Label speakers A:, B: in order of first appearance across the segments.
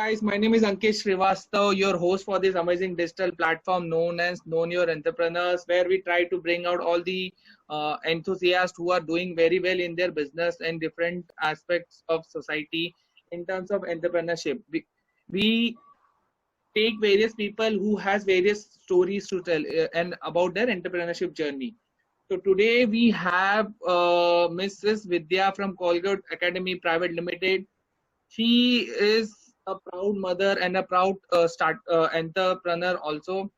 A: guys, my name is Ankit Srivastav, your host for this amazing digital platform known as Known Your Entrepreneurs, where we try to bring out all the enthusiasts who are doing very well in their business and different aspects of society in terms of entrepreneurship. We take various people who has various stories to tell and about their entrepreneurship journey. So today we have Mrs. Vidya from KAULGUDS Academy Private Limited. She is a proud mother and a proud entrepreneur also.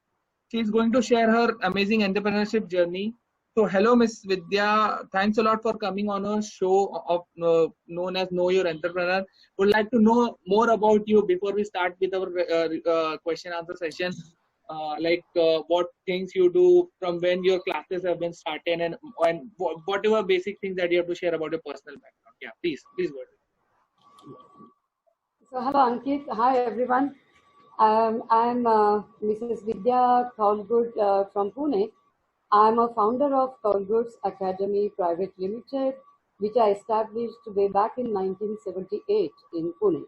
A: She is going to share her amazing entrepreneurship journey. So hello Miss Vidya, thanks a lot for coming on our show of known as Know Your Entrepreneur. Would like to know more about you before we start with our question answer session. What things you do, from when your classes have been started, and whatever basic things that you have to share about your personal background. Yeah, please go ahead.
B: So hello Ankit, hi everyone. I'm Mrs. Vidya Kaulgud from Pune. I'm a founder of KAULGUDS Academy Private Limited, which I established way back in 1978 in Pune.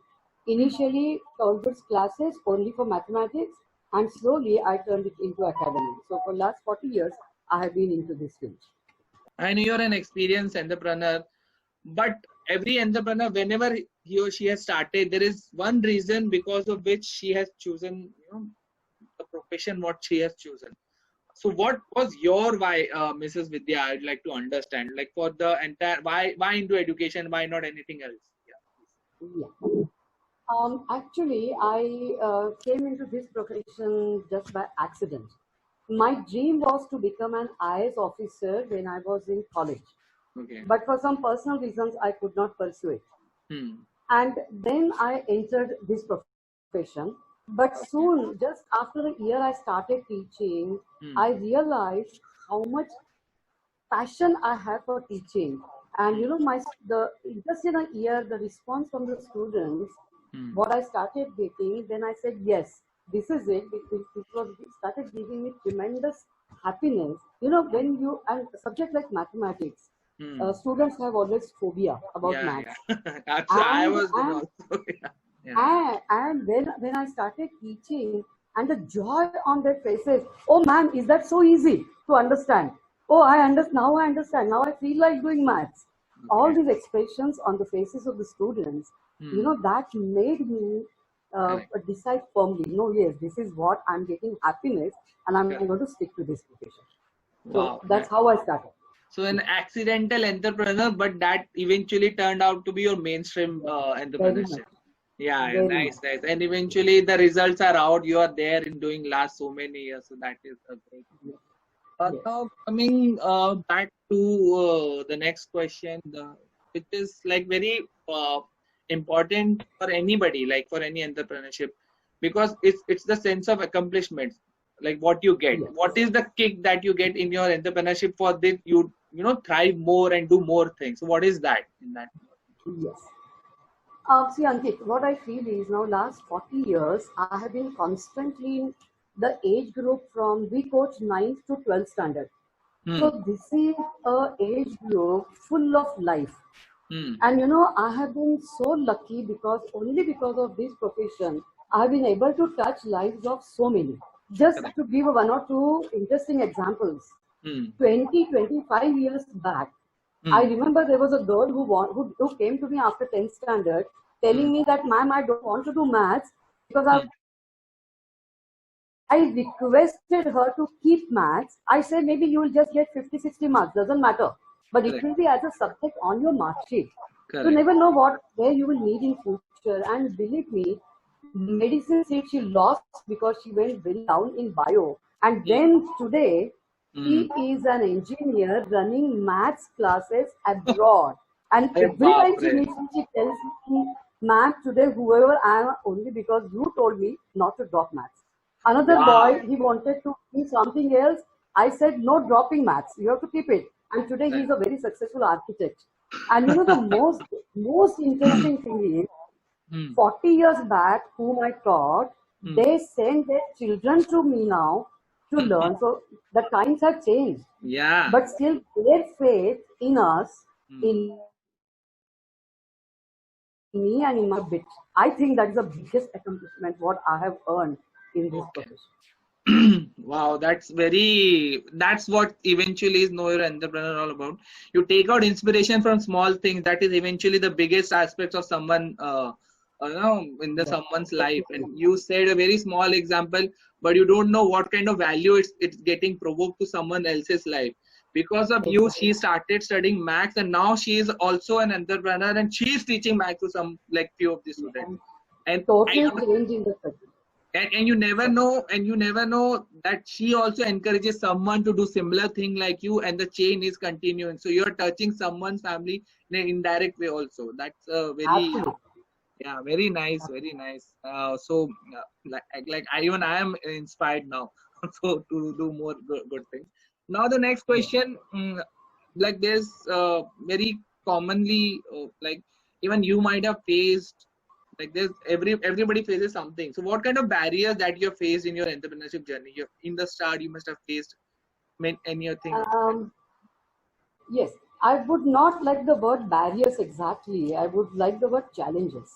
B: Initially, KAULGUDS classes only for mathematics, and slowly I turned it into academy. So for last 40 years, I have been into this field.
A: I know you're an experienced entrepreneur, but every entrepreneur, whenever he or she has started, there is one reason because of which she has chosen, the profession what she has chosen. So what was your why, Mrs. Vidya? I'd like to understand, like for the entire why into education, why not anything else?
B: Actually, I came into this profession just by accident. My dream was to become an IAS officer when I was in college.
A: Okay.
B: But for some personal reasons, I could not pursue it. And then I entered this profession. But soon, just after a year I started teaching, I realized how much passion I have for teaching. And just in a year, the response from the students, what I started getting, then I said, yes, this is it. It started giving me tremendous happiness. When you, and a subject like mathematics, students have always phobia about maths.
A: Yeah. I was also.
B: And when I started teaching, and the joy on their faces, oh ma'am, is that so easy to understand? Oh, now I understand. Now I feel like doing maths. Okay. All these expressions on the faces of the students, that made me decide firmly, yes, this is what I'm getting happiness, and I'm going to stick to this profession. So that's how I started.
A: So an accidental entrepreneur, but that eventually turned out to be your mainstream entrepreneurship. Yeah, nice. And eventually the results are out. You are there in doing last so many years. So that is a great. Now coming back to the next question, which is like very important for anybody, like for any entrepreneurship, because it's the sense of accomplishment, like what you get. Yes. What is the kick that you get in your entrepreneurship for this? You thrive more and do more things. So what is that in that?
B: Yes. See, Ankit, what I feel is now last 40 years, I have been constantly in the age group from, we coach 9th to 12th standard. So this is an age group full of life. And I have been so lucky only because of this profession, I have been able to touch lives of so many. Just to give one or two interesting examples, 25 years back, I remember there was a girl who came to me after 10th standard telling me that, ma'am, I don't want to do maths because I requested her to keep maths. I said, maybe you will just get 50-60 marks, doesn't matter. But it will be as a subject on your mark sheet. You never know where you will need in future. And believe me, medicine seat she lost because she went very down in bio. And then today, she is an engineer running maths classes abroad. And every time she meets me, she tells me, ma'am, today whoever I am, only because you told me not to drop maths. Another boy, he wanted to do something else. I said, no dropping maths. You have to keep it. And today he is a very successful architect. And the most interesting thing is, 40 years back, whom I taught, they send their children to me now to learn. So the times have changed.
A: Yeah.
B: But still, their faith in us, in me and in my bit. I think that is the biggest accomplishment what I have earned in this profession.
A: Wow, that's what eventually is know your entrepreneur all about. You take out inspiration from small things. That is eventually the biggest aspects of someone in the someone's life. And you said a very small example, but you don't know what kind of value it's getting provoked to someone else's life. Because of you, she started studying maths, and now she is also an entrepreneur, and she is teaching maths to some few of the students. And
B: totally changing the subject.
A: And you never know, that she also encourages someone to do similar thing like you, and the chain is continuing. So you're touching someone's family in an indirect way also. That's very very nice, very nice. Like I am inspired now so to do more good things. Now the next question, like there's very commonly like even you might have faced, like there's everybody faces something. So what kind of barriers that you have faced in your entrepreneurship journey? In the start, you must have faced anything.
B: Yes, I would not like the word barriers exactly. I would like the word challenges.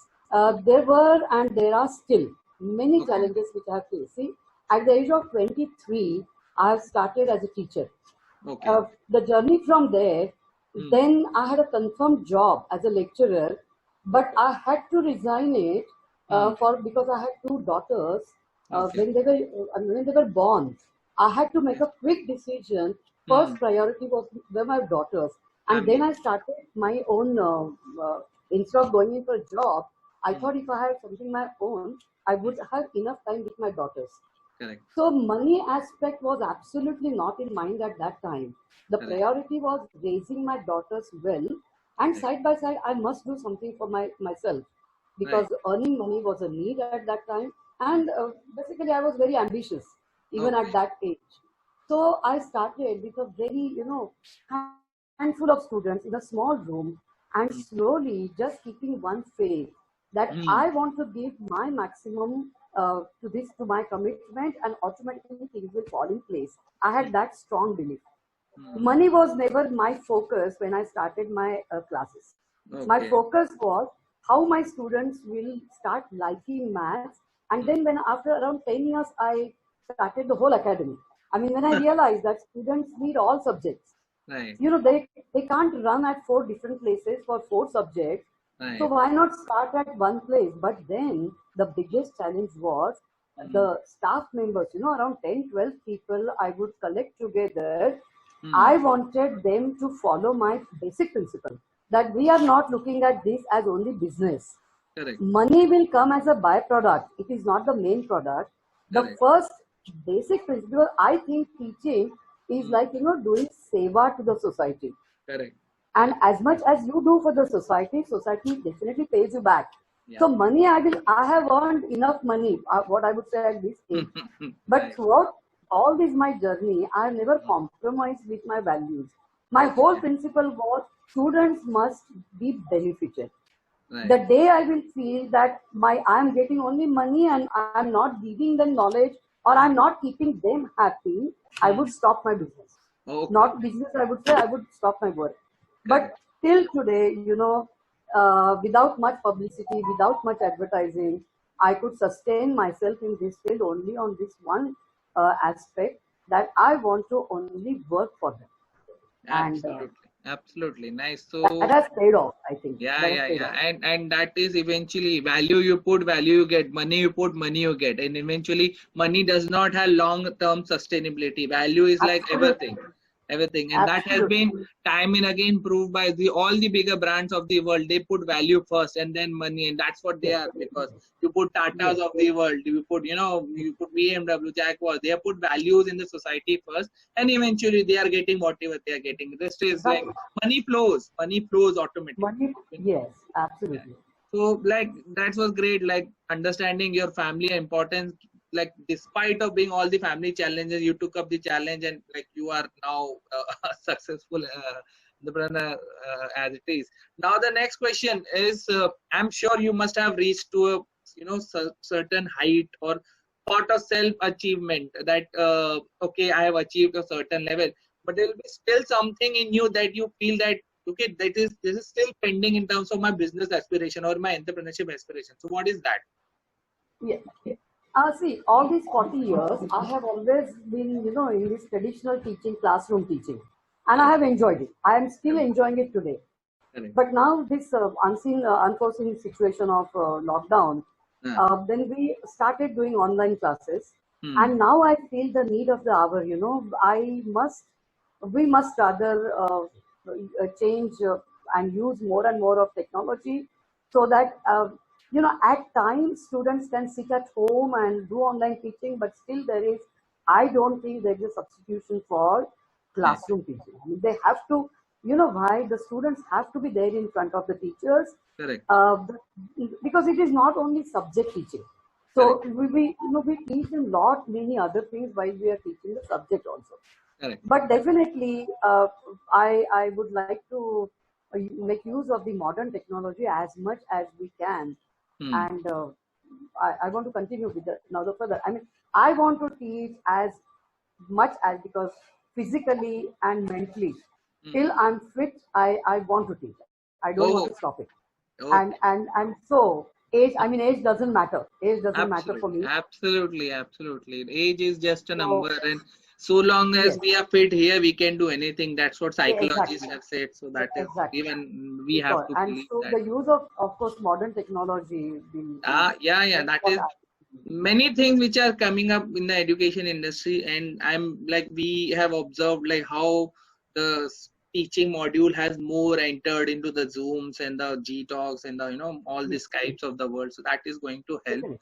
B: There were and there are still many challenges which I have faced. See, at the age of 23, I have started as a teacher. The journey from there, then I had a confirmed job as a lecturer, but I had to resign it because I had two daughters. When they were born, I had to make a quick decision. First priority were my daughters, and then I started my own. Instead of going in for a job, I thought if I had something my own, I would have enough time with my daughters.
A: Correct.
B: So money aspect was absolutely not in mind at that time. The priority was raising my daughters well, and side by side I must do something for myself, because earning money was a need at that time, and basically I was very ambitious even at that age. So I started with a very handful of students in a small room, and slowly just keeping one faith that I want to give my maximum to my commitment, and automatically things will fall in place. I had that strong belief. Money was never my focus when I started my classes. My focus was how my students will start liking maths, and then when after around 10 years I started the whole academy. I mean, when I realized that students need all subjects, they can't run at 4 different places for 4 subjects. So why not start at one place? But then the biggest challenge was the staff members, around 10, 12 people I would collect together. I wanted them to follow my basic principle that we are not looking at this as only business. Money will come as a byproduct. It is not the main product. The first basic principle, I think teaching is like, doing seva to the society. And as much as you do for the society, society definitely pays you back. So money, I have earned enough money, what I would say at this age. But throughout all this my journey, I have never compromised with my values. My whole principle was students must be benefited. The day I will feel that I am getting only money and I am not giving them knowledge, or I am not keeping them happy, I would stop my business. Not business, I would say, I would stop my work. But till today, without much publicity, without much advertising, I could sustain myself in this field only on this one aspect, that I want to only work for them.
A: Absolutely nice. So
B: that has paid off, I think.
A: And that is eventually value you put, value you get. Money you put, money you get. And eventually money does not have long-term sustainability. Value is like everything. And that has been time and again proved by all the bigger brands of the world. They put value first and then money, and that's what they are. Because you put Tatas of the world, you put BMW, Jaguar, they have put values in the society first, and eventually they are getting whatever they are getting. The rest is like money flows automatically.
B: Yes, absolutely.
A: So like that was great, like understanding your family importance. Like despite of being all the family challenges, you took up the challenge, and like you are now successful entrepreneur as it is. Now the next question is, I'm sure you must have reached to a certain height or thought of self achievement that okay, I have achieved a certain level, but there will be still something in you that you feel that okay, this is still pending in terms of my business aspiration or my entrepreneurship aspiration. So what is that?
B: Yeah. See, all these 40 years, I have always been, in this traditional teaching, classroom teaching, and I have enjoyed it. I am still enjoying it today.
A: Correct.
B: But now this unforeseen situation of lockdown, then we started doing online classes, and now I feel the need of the hour. We must rather change and use more and more of technology, so that at times students can sit at home and do online teaching, but still I don't think there is a substitution for classroom teaching. I mean, they have to, why the students have to be there in front of the teachers.
A: Correct.
B: Because it is not only subject teaching. So we teach them many other things while we are teaching the subject also.
A: Correct.
B: But definitely, I would like to make use of the modern technology as much as we can, and I want to continue with the further. I mean, I want to teach as much as, because physically and mentally, till I'm fit, I want to teach. I don't want to stop it. Okay. And so age doesn't matter. Age doesn't matter for me.
A: Absolutely. Age is just a number, and so long as we are fit here, we can do anything. That's what psychologists have said. So that is even we have to believe that.
B: The use of course, modern technology.
A: That is many things which are coming up in the education industry, and we have observed how the teaching module has more entered into the Zooms and the G-Talks and the all the Skypes of the world. So that is going to help.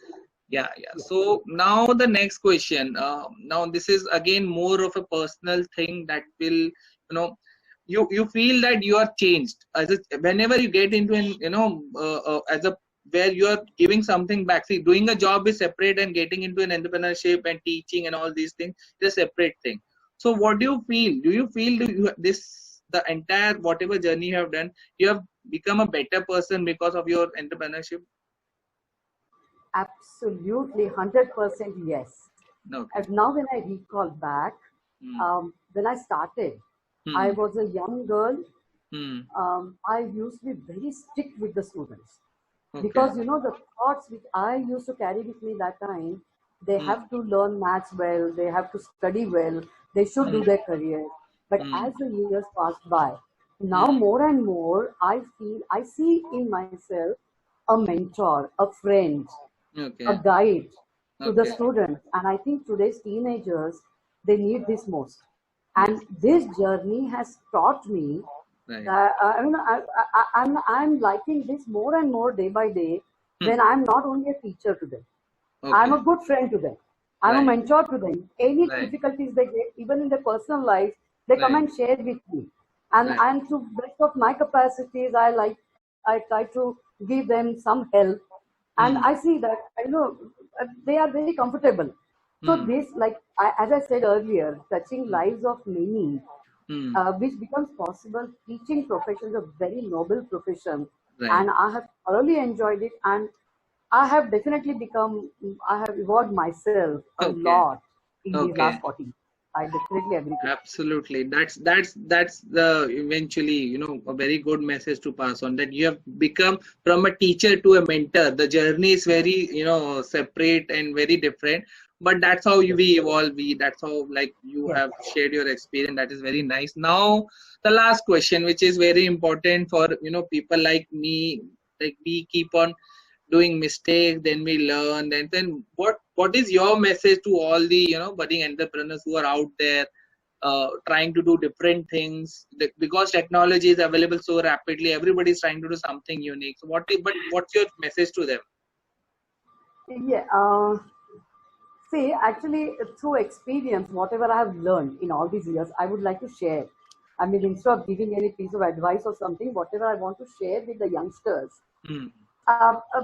A: Yeah. So now the next question. Now this is again more of a personal thing that will, you feel that you are changed whenever you get into an where you are giving something back. See, doing a job is separate, and getting into an entrepreneurship and teaching and all these things is a separate thing. So what do you feel? Do you feel the entire whatever journey you have done, you have become a better person because of your entrepreneurship?
B: Absolutely, 100% yes.
A: Okay.
B: And now when I recall back, when I started, I was a young girl. I used to be very strict with the students. Okay. Because the thoughts which I used to carry with me that time, they have to learn maths well, they have to study well, they should do their career. But as the years passed by, now more and more I see in myself a mentor, a friend, a guide to the students. And I think today's teenagers, they need this most. And this journey has taught me. I'm liking this more and more day by day, when I'm not only a teacher to them, I'm a good friend to them, I'm a mentor to them. Any difficulties they get, even in their personal life, they come and share with me. And to best of my capacities, I try to give them some help. And I see that, they are very comfortable. So this, as I said earlier, touching lives of many, which becomes possible. Teaching profession is a very noble profession, and I have thoroughly enjoyed it, and I have definitely I have evolved myself a lot in these last 40 years. I definitely agree.
A: Absolutely. That's the eventually, a very good message to pass on, that you have become from a teacher to a mentor. The journey is very, separate and very different, but that's how we evolve. That's how you have shared your experience. That is very nice. Now, the last question, which is very important for, people like me, we keep on doing mistakes, then we learn, and then what is your message to all the budding entrepreneurs who are out there trying to do different things? Because technology is available so rapidly, everybody is trying to do something unique. So what's your message to them?
B: See, actually, through experience, whatever I have learned in all these years, I would like to share. I mean, instead of giving any piece of advice or something, whatever I want to share with the youngsters.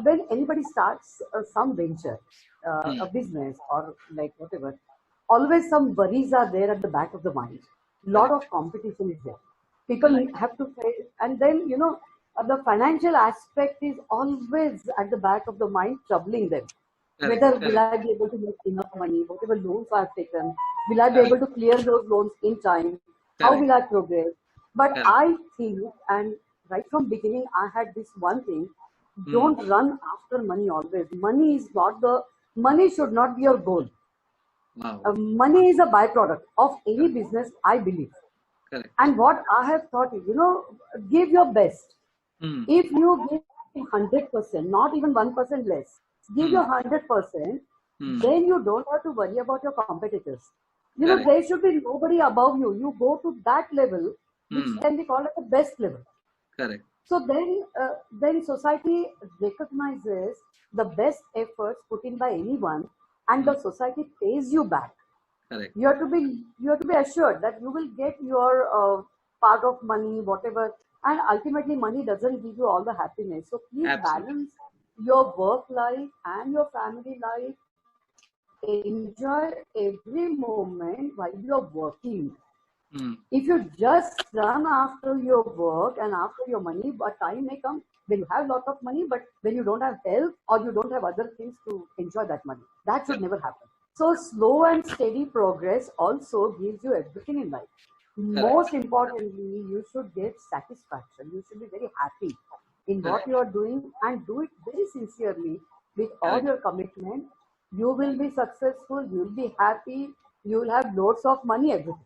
B: When anybody starts some venture, a business, or whatever, always some worries are there at the back of the mind. Lot of competition is there. People have to pay, and then the financial aspect is always at the back of the mind, troubling them. Whether will I be able to make enough money? Whatever loans I have taken, will I be able to clear those loans in time? How will I progress? But
A: Correct.
B: I think, and right from beginning, I had this one thing: don't run after money always. Money should not be your goal.
A: Wow.
B: Money is a byproduct of any business, I believe.
A: Correct.
B: And what I have thought is, give your best. If you give 100%, not even 1% less, give your 100%, then you don't have to worry about your competitors. There should be nobody above you. You go to that level, which can be called as the best level.
A: Correct.
B: So then society recognizes the best efforts put in by anyone, and the society pays you back.
A: Correct.
B: You have to be assured that you will get your part of money, whatever. And ultimately, money doesn't give you all the happiness. So please balance your work life and your family life. Enjoy every moment while you're working. If you just run after your work and after your money, a time may come when you have a lot of money, but when you don't have health or you don't have other things to enjoy that money. That should never happen. So slow and steady progress also gives you everything in life. Most importantly, you should get satisfaction. You should be very happy in what you are doing and do it very sincerely with all your commitment. You will be successful. You will be happy. You will have loads of money, everything.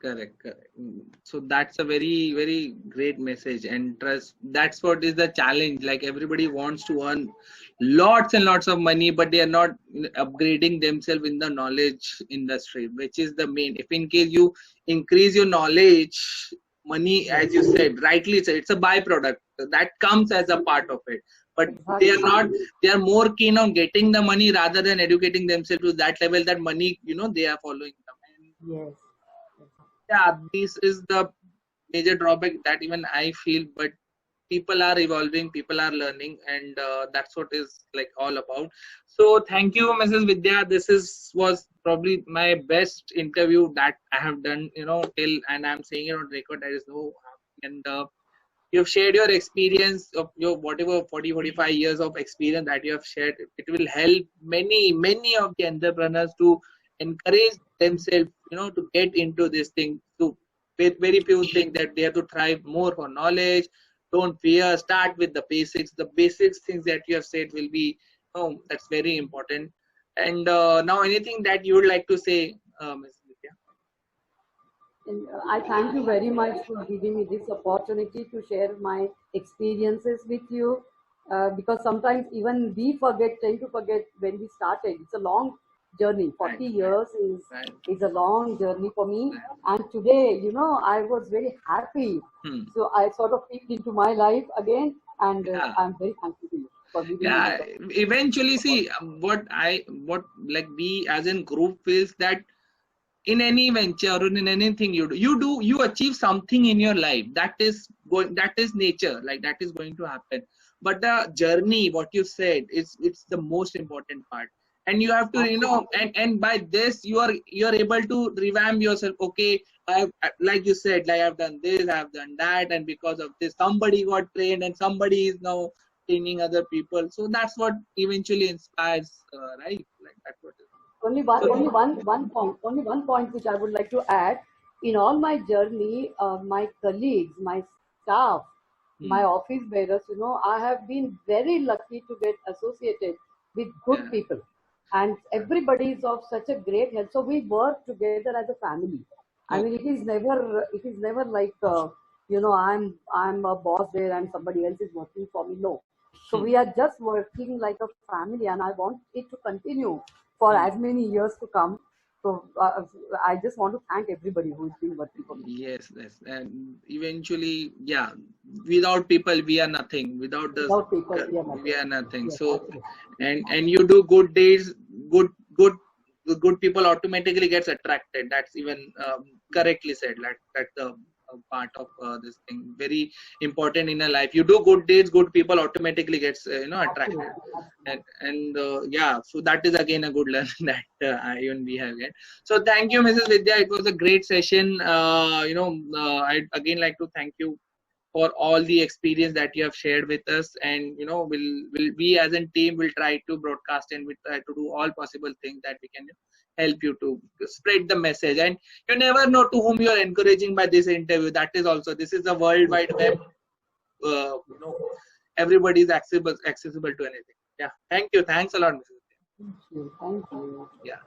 A: Correct. So that's a very, very great message, and trust, that's what is the challenge. Like everybody wants to earn lots and lots of money, but they are not upgrading themselves in the knowledge industry, which is the main. If in case you increase your knowledge, money, as you said, rightly said, it's a byproduct that comes as a part of it. But they are not, they are more keen on getting the money rather than educating themselves to that level that money, they are following them.
B: Yes.
A: Yeah, this is the major drawback that even I feel, but people are evolving, people are learning, and that's what is like all about. So thank you, Mrs. Vidya. This was probably my best interview that I have done, till, and I'm saying it on record. There is no, and you've shared your experience of your whatever 40-45 years of experience that you have shared. It will help many of the entrepreneurs to encourage themselves, to get into this thing. To with very few things that they have to thrive more for knowledge. Don't fear. Start with the basics. The basics things that you have said will be, that's very important. And now, anything that you would like to say, Ms. Vidya?
B: And I thank you very much for giving me this opportunity to share my experiences with you. Because sometimes even we tend to forget when we started. It's a long journey. 40 years is a long journey for me. And today, I was very happy. So I sort of peeked into my life again, and I'm very thankful to you for giving me.
A: Eventually, see what like we as in group feels that in any venture or in anything you achieve something in your life that is nature, like that is going to happen. But the journey, what you said, it's the most important part. And you have to, and by this you are able to revamp yourself. Okay, like you said, like I've done this, I've done that, and because of this somebody got trained and somebody is now training other people. So that's what eventually inspires, right? Like that's what it is.
B: Only one point which I would like to add. In all my journey, my colleagues, my staff, my office bearers, I have been very lucky to get associated with good people, and everybody is of such a great help. So we work together as a family. I mean, it is never like I'm a boss there and somebody else is working for me. No. So we are just working like a family, and I want it to continue for as many years to come. So I just want to thank everybody who has been working for me.
A: Yes, and eventually, without people we are nothing. Without
B: people
A: we are nothing.
B: Yes,
A: so and you do good deeds, good people automatically gets attracted. That's even correctly said. That's the part of this thing, very important in a life. You do good deeds, good people automatically gets attracted. And so that is again a good learning that even we have get. So thank you, Mrs. Vidya. It was a great session. I'd again like to thank you for all the experience that you have shared with us. And we as a team will try to broadcast, and we try to do all possible things that we can help you to spread the message. And you never know to whom you are encouraging by this interview. That is also, this is a world wide web. Everybody is accessible to anything. Yeah. Thank you. Thanks a lot, Mrs.
B: Thank you. Thank you.
A: Yeah.